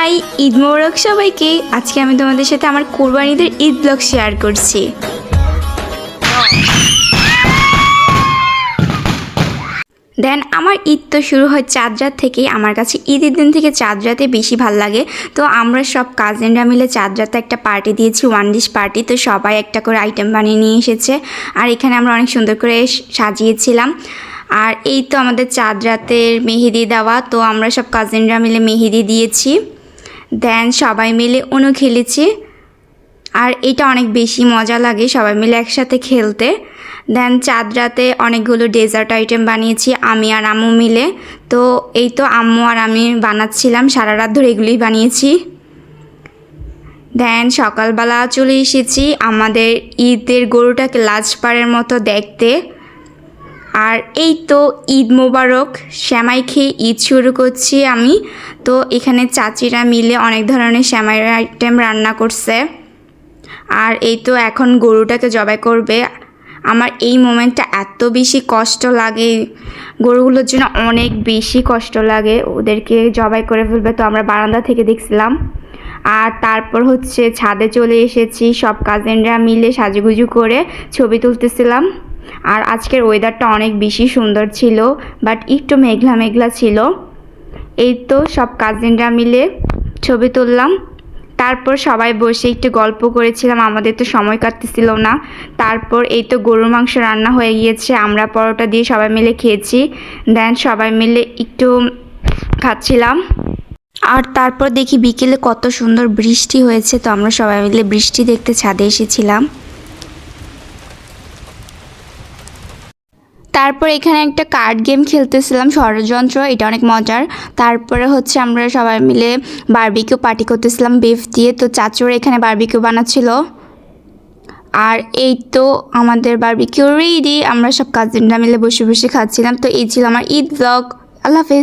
High, Eid মোবারক সবাইকে। আজকে আমি তোমাদের সাথে আমার কোরবানিদের ঈদ ব্লগ শেয়ার করছি। দেন আমার ঈদ তো শুরু হয় চাঁদ রাত থেকে। আমার কাছে ঈদের দিন থেকে চাঁদ রাতে বেশি ভাল লাগে। তো আমরা সব কাজিনরা মিলে চাঁদ রাতে একটা পার্টি দিয়েছি, ওয়ান ডিশ পার্টি। তো সবাই একটা করে আইটেম বানিয়ে নিয়ে এসেছে, আর এখানে আমরা অনেক সুন্দর করে সাজিয়েছিলাম। আর এই তো আমাদের চাঁদ রাতের মেহেদি দেওয়া। তো আমরা সব কাজিনরা মিলে মেহেদি দিয়েছি, দেন সবাই মিলে অনু খেলেছি। আর এটা অনেক বেশি মজা লাগে সবাই মিলে একসাথে খেলতে। দেন চাঁদ রাতে অনেকগুলো ডেজার্ট আইটেম বানিয়েছি আমি আর আম্মু মিলে। তো এই তো আম্মু আর আমি বানাচ্ছিলাম, সারা রাত ধরে এগুলোই বানিয়েছি। দেন সকালবেলা চলে এসেছি আমাদের ঈদের গরুটাকে লাজপাড়ের মতো দেখতে। আর এই তো ঈদ মোবারক, সেমাই খেয়ে ঈদ শুরু করছি আমি। তো এখানে চাচিরা মিলে অনেক ধরনের সেমাইয়ের আইটেম রান্না করছে। আর এই তো এখন গরুটাকে জবাই করবে। আমার এই মোমেন্টটা এত বেশি কষ্ট লাগে, গরুগুলোর জন্য অনেক বেশি কষ্ট লাগে, ওদেরকে জবাই করে ফেলবে। তো আমরা বারান্দা থেকে দেখছিলাম। আর তারপর হচ্ছে ছাদে চলে এসেছি, সব কাজিনরা মিলে সাজুগুজু করে ছবি তুলতেছিলাম। আর আজকের ওয়েদারটা অনেক বেশি সুন্দর ছিল, বাট একটু মেঘলা মেঘলা ছিল। এই তো সব কাজিনরা মিলে ছবি তুললাম। তারপর সবাই বসে একটু গল্প করেছিলাম, আমাদের তো সময় কাটতেছিল না। তারপর এই তো গরুর মাংস রান্না হয়ে গিয়েছে, আমরা পরোটা দিয়ে সবাই মিলে খেয়েছি। দেন সবাই মিলে একটু খাচ্ছিলাম। আর তারপর দেখি বিকেলে কত সুন্দর বৃষ্টি হয়েছে। তো আমরা সবাই মিলে বৃষ্টি দেখতে ছাদে এসেছিলাম। তারপর এখানে একটা কার্ড গেম খেলতেছিলাম, ষড়যন্ত্র, এটা অনেক মজার। তারপরে হচ্ছে আমরা সবাই মিলে বারবিকিউ পার্টি করতেছিলাম বিফ দিয়ে। তো চাচুরা এখানে বারবিকিউ বানাচ্ছিল। আর এই তো আমাদের বারবিকিউ রেডি, আমরা সব কাজিনরা মিলে বসে বসে খাচ্ছিলাম। তো এই ছিল আমার ঈদ ব্লগ। আল্লাহ হাফেজ।